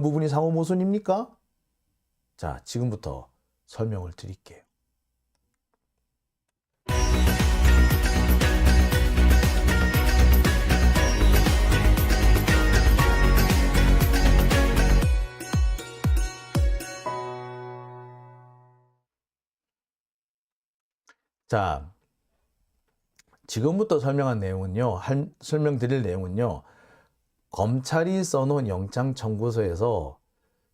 부분이 상호 모순입니까? 자, 지금부터 설명을 드릴게요. 자, 지금부터 설명드릴 내용은요, 검찰이 써놓은 영장 청구서에서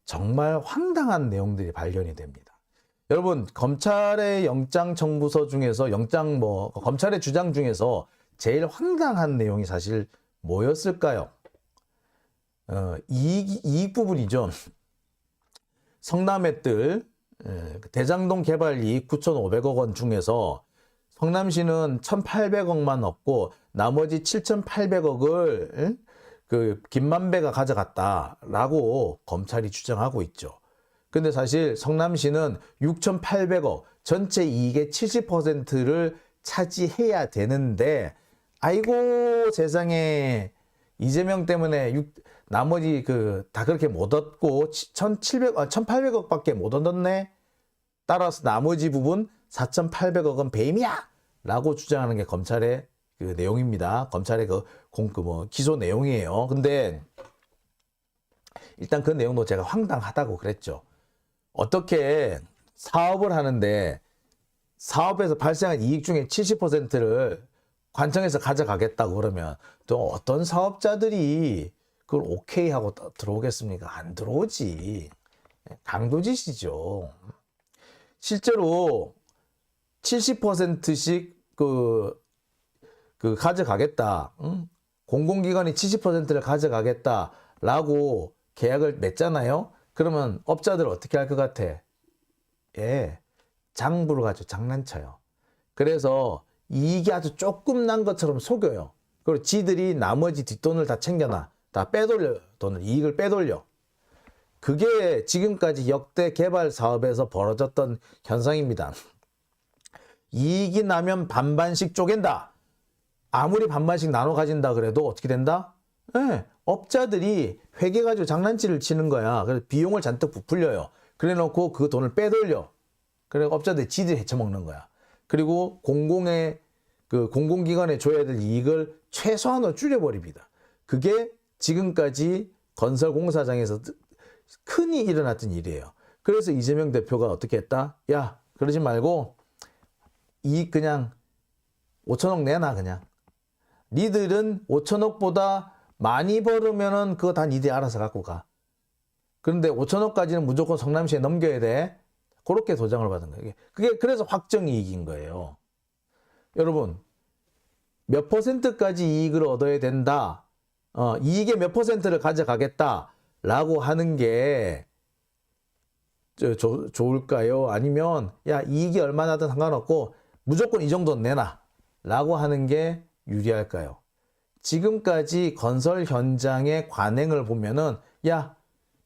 정말 황당한 내용들이 발견이 됩니다. 여러분, 검찰의 영장 청구서 중에서 검찰의 주장 중에서 제일 황당한 내용이 사실 뭐였을까요? 이익 부분이죠. 성남의뜰 대장동 개발 이익 9,500억 원 중에서 성남시는 1,800억만 얻고 나머지 7,800억을 그 김만배가 가져갔다라고 검찰이 주장하고 있죠. 근데 사실 성남시는 6,800억 전체 이익의 70%를 차지해야 되는데, 아이고 세상에, 이재명 때문에 나머지 다 그렇게 못 얻고 1,800억밖에 못 얻었네. 따라서 나머지 부분 4,800억은 배임이야 라고 주장하는 게 검찰의 그 내용입니다. 검찰의 기소 내용이에요. 근데 일단 그 내용도 제가 황당하다고 그랬죠. 어떻게 사업을 하는데 사업에서 발생한 이익 중에 70%를 관청에서 가져가겠다고 그러면 또 어떤 사업자들이 그걸 오케이 하고 들어오겠습니까? 안 들어오지. 강도짓이죠. 실제로 70%씩 가져가겠다. 공공기관이 70%를 가져가겠다라고 계약을 맺잖아요. 그러면 업자들 어떻게 할 것 같아? 예, 장부를 가지고 장난쳐요. 그래서 이익이 아주 조금 난 것처럼 속여요. 그리고 지들이 나머지 뒷돈을 다 챙겨놔. 다 빼돌려. 이익을 빼돌려. 그게 지금까지 역대 개발 사업에서 벌어졌던 현상입니다. 이익이 나면 반반씩 쪼갠다. 아무리 반반씩 나눠 가진다 그래도 어떻게 된다? 네, 업자들이 회계 가지고 장난치를 치는 거야. 그래서 비용을 잔뜩 부풀려요. 그래 놓고 그 돈을 빼돌려. 그래 업자들이 지들이 헤쳐먹는 거야. 그리고 공공기관에 줘야 될 이익을 최소한으로 줄여버립니다. 그게 지금까지 건설공사장에서 흔히 일어났던 일이에요. 그래서 이재명 대표가 어떻게 했다? 야, 그러지 말고 이익 그냥 5천억 내놔. 그냥 니들은 5천억보다 많이 벌으면은 그거 다 니들이 알아서 갖고 가. 그런데 5천억까지는 무조건 성남시에 넘겨야 돼. 그렇게 도장을 받은 거예요. 그게 그래서 확정이익인 거예요. 여러분, 몇 %까지 이익을 얻어야 된다. 이익의 몇 %를 가져가겠다라고 하는 게 좋을까요? 아니면 야, 이익이 얼마나든 상관없고 무조건 이 정도는 내놔 라고 하는 게 유리할까요? 지금까지 건설 현장의 관행을 보면은 야,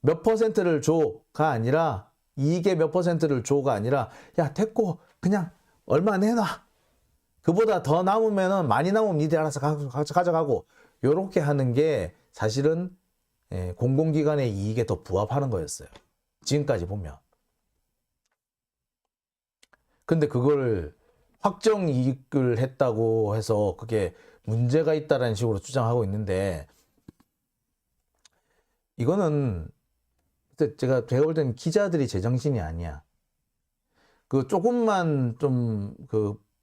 몇 %를 줘가 아니라, 이익의 몇 %를 줘가 아니라, 야, 됐고 그냥 얼마 내놔. 그보다 더 남으면은, 많이 남으면 니들 알아서 가져가고, 요렇게 하는 게 사실은 공공기관의 이익에 더 부합하는 거였어요. 지금까지 보면. 근데 그걸 확정 이익을 했다고 해서 그게 문제가 있다라는 식으로 주장하고 있는데, 이거는 제가 볼 때는 기자들이 제정신이 아니야. 조금만 좀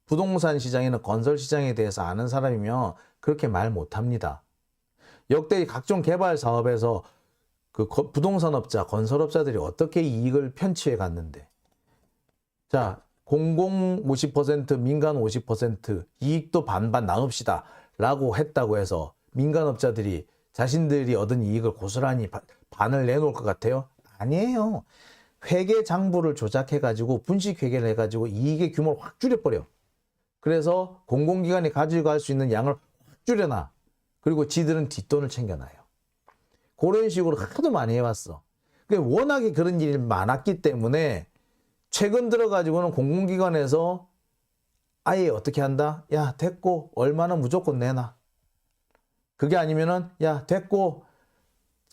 부동산 시장이나 건설 시장에 대해서 아는 사람이면 그렇게 말 못합니다. 역대 각종 개발 사업에서 부동산업자, 건설업자들이 어떻게 이익을 편취해 갔는데, 자, 공공 50%, 민간 50%, 이익도 반반 나눕시다 라고 했다고 해서 민간업자들이 자신들이 얻은 이익을 고스란히 반을 내놓을 것 같아요? 아니에요. 회계 장부를 조작해가지고 분식회계를 해가지고 이익의 규모를 확 줄여버려. 그래서 공공기관이 가지고 갈 수 있는 양을 확 줄여놔. 그리고 지들은 뒷돈을 챙겨놔요. 그런 식으로 하도 많이 해왔어. 워낙에 그런 일이 많았기 때문에 최근 들어가지고는 공공기관에서 아예 어떻게 한다? 야, 됐고 얼마는 무조건 내놔. 그게 아니면은 야, 됐고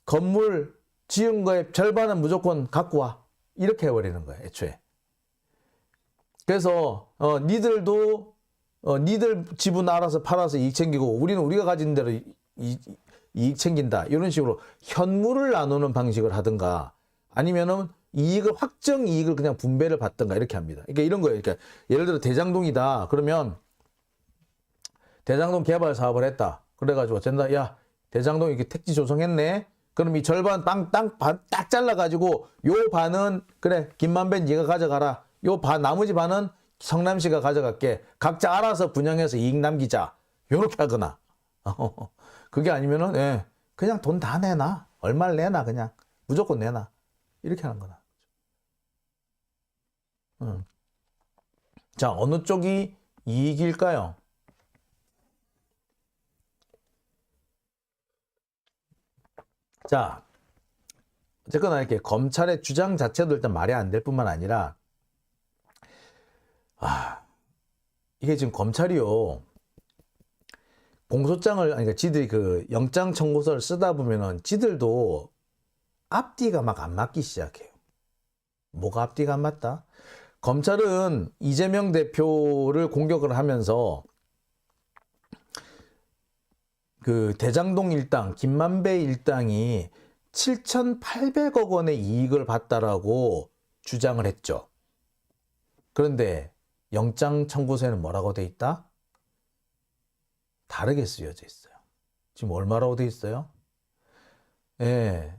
건물 지은 거에 절반은 무조건 갖고 와. 이렇게 해버리는 거야, 애초에. 그래서 니들 지분 알아서 팔아서 이익 챙기고 우리는 우리가 가진 대로 이익 챙긴다. 이런 식으로 현물을 나누는 방식을 하든가 아니면은 확정 이익을 그냥 분배를 받든가 이렇게 합니다. 그러니까 이런 거예요. 그러니까 예를 들어 대장동이다. 그러면 대장동 개발 사업을 했다. 그래가지고 된다. 야, 대장동 이렇게 택지 조성했네. 그럼 이 절반 땅 딱 잘라가지고 요 반은 그래 김만배 네가 가져가라. 요 반 나머지 반은 성남시가 가져갈게. 각자 알아서 분양해서 이익 남기자. 요렇게 하거나. 그게 아니면은 예, 그냥 돈 다 내놔. 얼마를 내놔 그냥. 무조건 내놔. 이렇게 하는 거나. 자, 어느 쪽이 이익일까요? 자, 어쨌거나 이렇게 검찰의 주장 자체도 일단 말이 안 될 뿐만 아니라 이게 지금 검찰이요. 공소장을 그러니까 지들이 그 영장 청구서를 쓰다 보면은 지들도 앞뒤가 막 안 맞기 시작해요. 뭐가 앞뒤가 안 맞다? 검찰은 이재명 대표를 공격을 하면서 그 대장동 일당, 김만배 일당이 7,800억 원의 이익을 봤다라고 주장을 했죠. 그런데 영장 청구서에는 뭐라고 돼 있다? 다르게 쓰여져 있어요. 지금 얼마라고 돼 있어요? 예.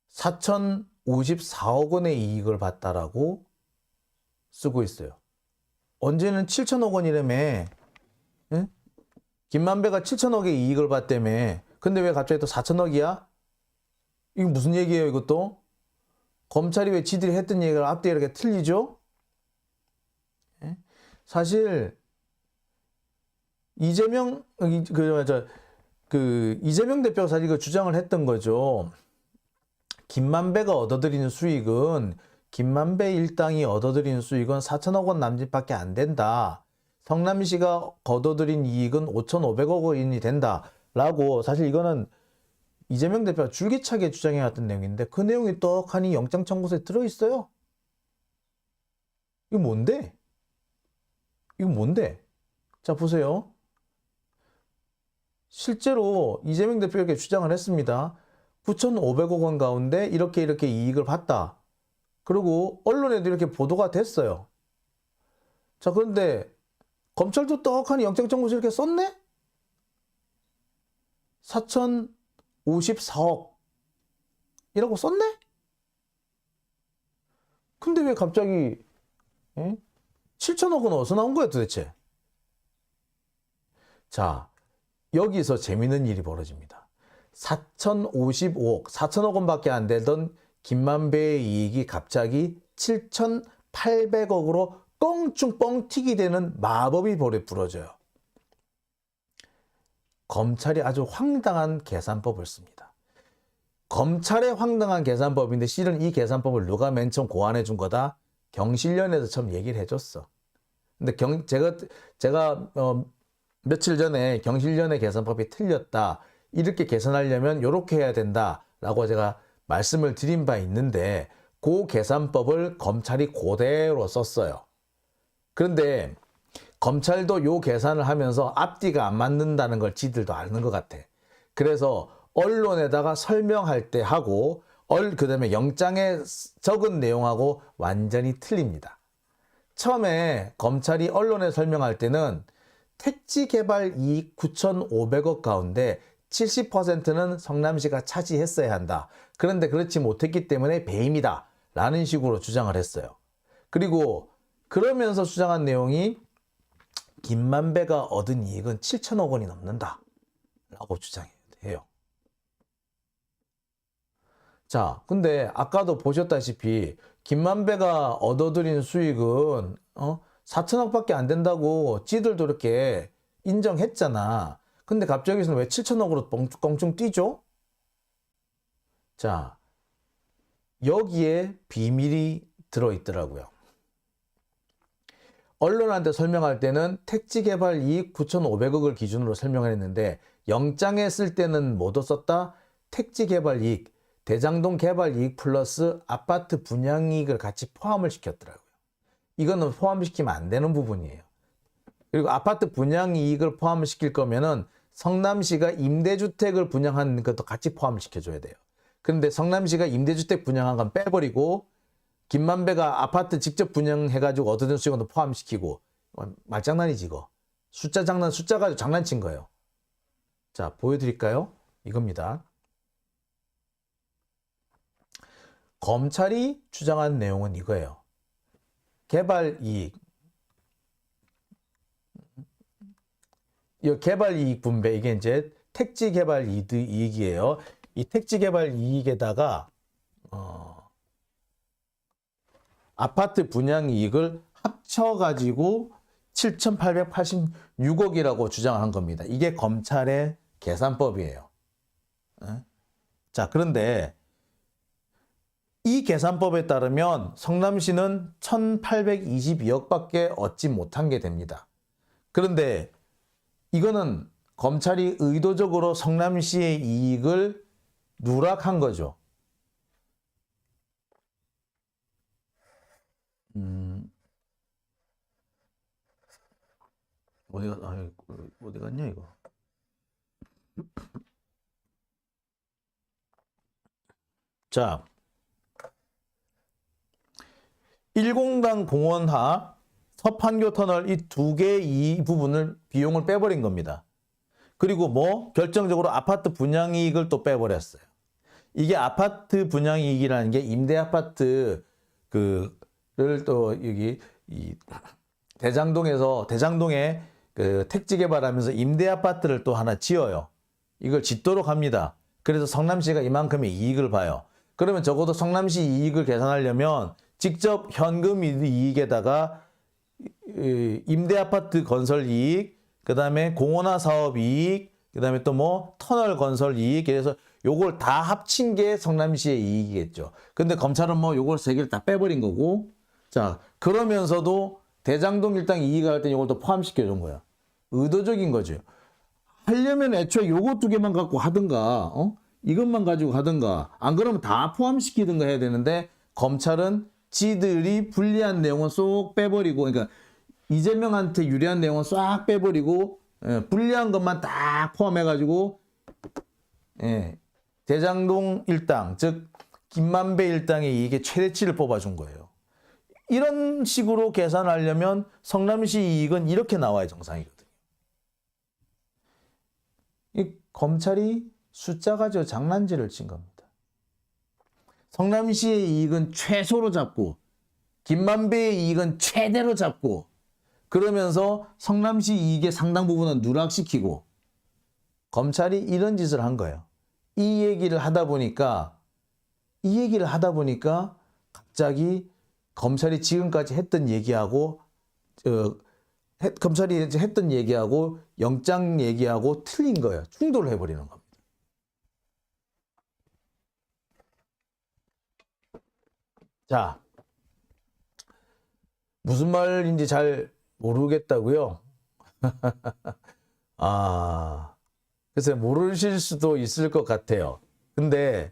4,054억 원의 이익을 봤다라고 쓰고 있어요. 언제는 7천억 원이라며. 응? 김만배가 7천억의 이익을 봤다며. 근데 왜 갑자기 또 4천억이야? 이거 무슨 얘기예요, 이것도? 검찰이 왜 지들이 했던 얘기를 앞뒤에 이렇게 틀리죠? 예? 사실 이재명 대표가 사실 그 주장을 했던 거죠. 김만배가 얻어들이는 수익은 김만배 일당이 얻어들이는 수익은 4천억 원 남짓밖에 안 된다. 성남시가 거둬들인 이익은 5,500억 원이 된다라고 사실 이거는 이재명 대표가 줄기차게 주장해왔던 내용인데 그 내용이 떡하니 영장 청구서에 들어있어요. 이거 뭔데? 이거 뭔데? 자, 보세요. 실제로 이재명 대표가 이렇게 주장을 했습니다. 9,500억 원 가운데 이렇게 이익을 봤다. 그리고 언론에도 이렇게 보도가 됐어요. 자, 그런데 검찰도 떡하니 영장 청구서 이렇게 썼네? 4,054억 이라고 썼네? 근데 왜 갑자기 7천억은 어디서 나온 거야 도대체? 자, 여기서 재밌는 일이 벌어집니다. 4,055억, 4천억 원밖에 안 되던 김만배의 이익이 갑자기 7,800억으로 껑충 뻥튀기 되는 마법이 벌어져요. 검찰이 아주 황당한 계산법을 씁니다. 검찰의 황당한 계산법인데 실은 이 계산법을 누가 맨 처음 고안해 준 거다? 경실련에서 처음 얘기를 해줬어. 근데 제가 며칠 전에 경실련의 계산법이 틀렸다. 이렇게 계산하려면 이렇게 해야 된다라고 제가 말씀을 드린 바 있는데 그 계산법을 검찰이 그대로 썼어요. 그런데 검찰도 요 계산을 하면서 앞뒤가 안 맞는다는 걸 지들도 아는 것 같아. 그래서 언론에다가 설명할 때 하고 그다음에 영장에 적은 내용하고 완전히 틀립니다. 처음에 검찰이 언론에 설명할 때는 택지 개발 이익 9,500억 가운데 70%는 성남시가 차지했어야 한다. 그런데 그렇지 못했기 때문에 배임이다. 라는 식으로 주장을 했어요. 그리고 그러면서 주장한 내용이 김만배가 얻은 이익은 7천억 원이 넘는다. 라고 주장해요. 자, 근데 아까도 보셨다시피 김만배가 얻어들인 수익은 4천억밖에 안 된다고 지들도 이렇게 인정했잖아. 근데 갑자기서는 왜 7천억으로 껑충 뛰죠? 자, 여기에 비밀이 들어있더라고요. 언론한테 설명할 때는 택지 개발 이익 9,500억을 기준으로 설명을 했는데 영장에 쓸 때는 뭐도 썼다? 택지 개발 이익, 대장동 개발 이익 플러스 아파트 분양 이익을 같이 포함을 시켰더라고요. 이거는 포함시키면 안 되는 부분이에요. 그리고 아파트 분양 이익을 포함을 시킬 거면은 성남시가 임대주택을 분양하는 것도 같이 포함을 시켜줘야 돼요. 그런데 성남시가 임대주택 분양한 건 빼버리고 김만배가 아파트 직접 분양해가지고 얻어든 수익원도 포함시키고 말장난이지 이거. 숫자 가지고 장난친 거예요. 자, 보여드릴까요? 이겁니다. 검찰이 주장한 내용은 이거예요. 개발 이익. 이 개발 이익 분배, 이게 이제 택지 개발 이익이에요. 이 택지 개발 이익에다가 아파트 분양 이익을 합쳐가지고 7,886억이라고 주장한 겁니다. 이게 검찰의 계산법이에요. 자, 그런데 이 계산법에 따르면 성남시는 1,822억밖에 얻지 못한 게 됩니다. 그런데 이거는 검찰이 의도적으로 성남시의 이익을 누락한 거죠. 어디 갔냐 이거. 자, 1공단 공원하 서판교 터널 이 두 개의 이 부분을 비용을 빼버린 겁니다. 그리고 뭐 결정적으로 아파트 분양 이익을 또 빼버렸어요. 이게 아파트 분양 이익이라는 게 임대 아파트 그를 또 여기 이 대장동에 그 택지 개발하면서 임대 아파트를 또 하나 지어요. 이걸 짓도록 합니다. 그래서 성남시가 이만큼의 이익을 봐요. 그러면 적어도 성남시 이익을 계산하려면 직접 현금 이익에다가 임대 아파트 건설 이익, 그다음에 공원화 사업 이익, 그다음에 또 뭐 터널 건설 이익, 그래서 요걸 다 합친 게 성남시의 이익이겠죠. 근데 검찰은 뭐 요걸 세 개를 다 빼버린 거고, 자, 그러면서도 대장동 일당 이익을 할 때 요걸 또 포함시켜 준 거야. 의도적인 거죠. 하려면 애초에 요거 두 개만 갖고 하든가, 이것만 가지고 하든가, 안 그러면 다 포함시키든가 해야 되는데, 검찰은 지들이 불리한 내용은 쏙 빼버리고, 그러니까 이재명한테 유리한 내용은 싹 빼버리고, 불리한 것만 딱 포함해가지고, 대장동 일당, 즉 김만배 일당의 이익의 최대치를 뽑아준 거예요. 이런 식으로 계산하려면 성남시 이익은 이렇게 나와야 정상이거든요. 이 검찰이 숫자 가지고 장난질을 친 겁니다. 성남시의 이익은 최소로 잡고 김만배의 이익은 최대로 잡고 그러면서 성남시 이익의 상당 부분은 누락시키고 검찰이 이런 짓을 한 거예요. 이 얘기를 하다 보니까 갑자기 검찰이 지금까지 했던 얘기하고 영장 얘기하고 틀린 거예요. 충돌을 해버리는 겁니다. 자, 무슨 말인지 잘 모르겠다고요? 글쎄 모르실 수도 있을 것 같아요. 근데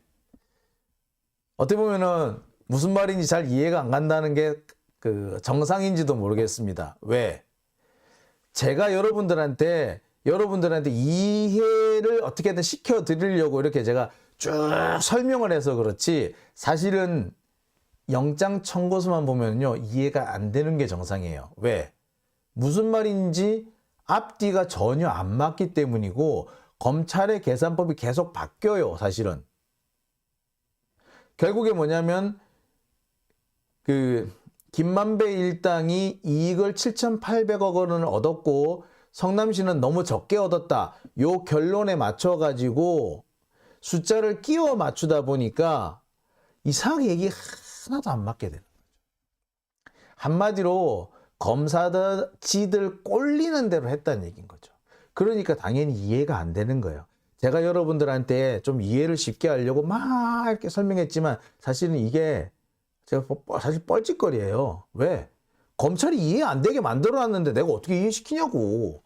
어떻게 보면은 무슨 말인지 잘 이해가 안 간다는 게 그 정상인지도 모르겠습니다. 왜? 제가 여러분들한테 이해를 어떻게든 시켜드리려고 이렇게 제가 쭉 설명을 해서 그렇지 사실은 영장 청구서만 보면요 이해가 안 되는 게 정상이에요. 왜? 무슨 말인지 앞뒤가 전혀 안 맞기 때문이고 검찰의 계산법이 계속 바뀌어요. 사실은 결국에 뭐냐면 그 김만배 일당이 이익을 7,800억 원을 얻었고 성남시는 너무 적게 얻었다. 요 결론에 맞춰가지고 숫자를 끼워 맞추다 보니까 이상하게 얘기 하나도 안 맞게 되는 거죠. 한마디로 검사들 지들 꼴리는 대로 했다는 얘기인 거죠. 그러니까 당연히 이해가 안 되는 거예요. 제가 여러분들한테 좀 이해를 쉽게 하려고 막 이렇게 설명했지만 사실은 이게 제가 사실 뻘짓거리예요. 왜? 검찰이 이해 안 되게 만들어놨는데 내가 어떻게 이해시키냐고.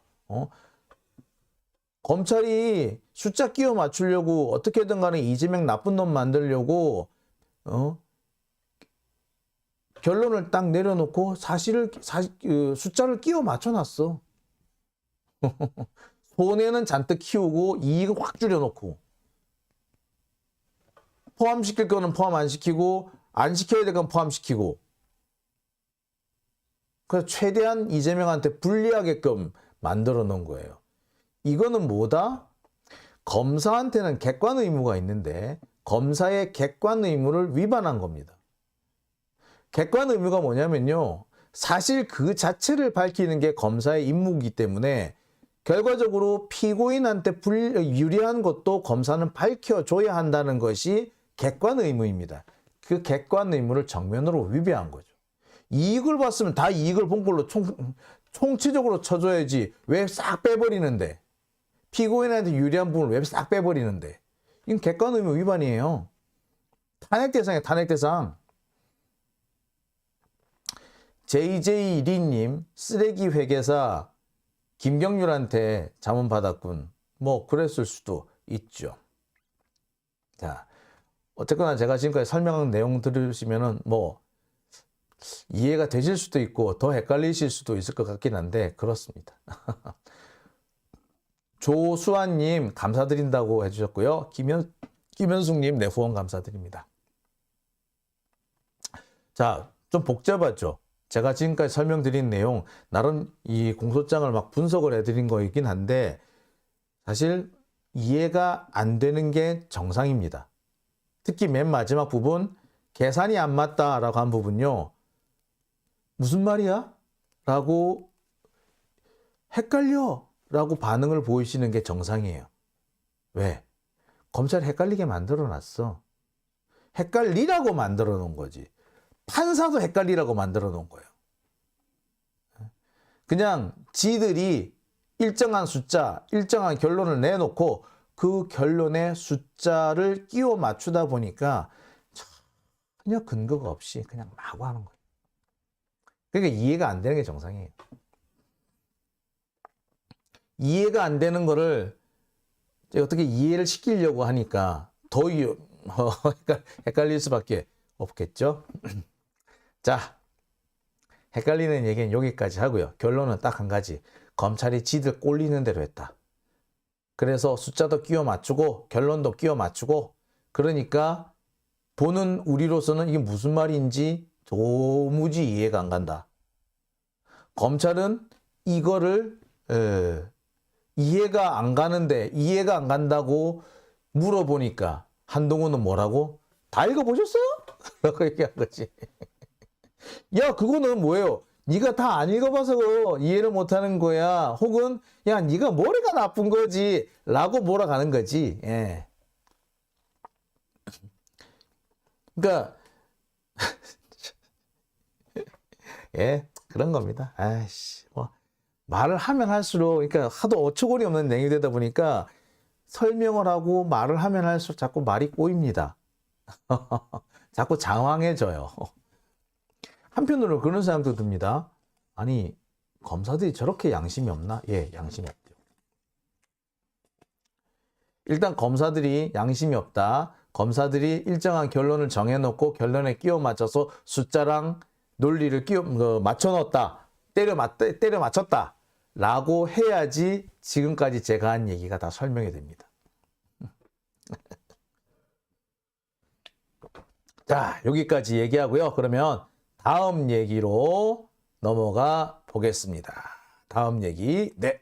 검찰이 숫자 끼워 맞추려고 어떻게든 간에 이재명 나쁜 놈 만들려고 결론을 딱 내려놓고 숫자를 끼워 맞춰놨어. 손해는 잔뜩 키우고 이익을 확 줄여놓고 포함시킬 거는 포함 안 시키고 안 시켜야 될 건 포함시키고 그래서 최대한 이재명한테 불리하게끔 만들어 놓은 거예요. 이거는 뭐다? 검사한테는 객관 의무가 있는데 검사의 객관 의무를 위반한 겁니다. 객관 의무가 뭐냐면요. 사실 그 자체를 밝히는 게 검사의 임무이기 때문에 결과적으로 피고인한테 유리한 것도 검사는 밝혀줘야 한다는 것이 객관 의무입니다. 그 객관 의무를 정면으로 위배한 거죠. 이익을 봤으면 다 이익을 본 걸로 총체적으로 쳐줘야지 왜 싹 빼버리는데 피고인한테 유리한 부분을 왜 싹 빼버리는데 이건 객관 의무 위반이에요. 탄핵 대상이에요. 탄핵 대상. JJ리님 쓰레기 회계사 김경률한테 자문 받았군. 뭐 그랬을 수도 있죠. 자, 어쨌거나 제가 지금까지 설명한 내용 들으시면은 뭐 이해가 되실 수도 있고 더 헷갈리실 수도 있을 것 같긴 한데 그렇습니다. 조수아님 감사드린다고 해주셨고요. 김현숙님 네, 후원 감사드립니다. 자, 좀 복잡하죠. 제가 지금까지 설명드린 내용 나름 이 공소장을 막 분석을 해드린 거이긴 한데 사실 이해가 안 되는 게 정상입니다. 특히 맨 마지막 부분 계산이 안 맞다라고 한 부분요. 무슨 말이야? 라고 헷갈려 라고 반응을 보이시는 게 정상이에요. 왜? 검찰이 헷갈리게 만들어 놨어. 헷갈리라고 만들어 놓은 거지. 판사도 헷갈리라고 만들어 놓은 거예요. 그냥 지들이 일정한 숫자, 일정한 결론을 내놓고 그 결론에 숫자를 끼워 맞추다 보니까 전혀 근거가 없이 그냥 마구 하는 거예요. 그러니까 이해가 안 되는 게 정상이에요. 이해가 안 되는 거를 어떻게 이해를 시키려고 하니까 더 헷갈릴 수밖에 없겠죠. 자, 헷갈리는 얘기는 여기까지 하고요. 결론은 딱 한 가지. 검찰이 지들 꼴리는 대로 했다. 그래서 숫자도 끼워 맞추고 결론도 끼워 맞추고 그러니까 보는 우리로서는 이게 무슨 말인지 도무지 이해가 안 간다. 검찰은 이거를 이해가 안 가는데 이해가 안 간다고 물어보니까 한동훈은 뭐라고? 다 읽어보셨어요? 라고 얘기한 거지. 야, 그거는 뭐예요? 네가 다 안 읽어봐서 이해를 못하는 거야. 혹은 야, 네가 머리가 나쁜 거지 라고 몰아가는 거지. 예. 그러니까 예, 그런 겁니다. 아이씨, 뭐 말을 하면 할수록 그러니까 하도 어처구니 없는 내용이 되다 보니까 설명을 하고 말을 하면 할수록 자꾸 말이 꼬입니다. 자꾸 장황해져요. 한편으로 그런 생각도 듭니다. 아니, 검사들이 저렇게 양심이 없나? 예, 양심이 없죠. 일단 검사들이 양심이 없다. 검사들이 일정한 결론을 정해놓고 결론에 끼워 맞춰서 숫자랑 논리를 맞춰 넣었다. 때려 맞췄다. 라고 해야지 지금까지 제가 한 얘기가 다 설명이 됩니다. 자, 여기까지 얘기하고요. 그러면 다음 얘기로 넘어가 보겠습니다. 다음 얘기, 네.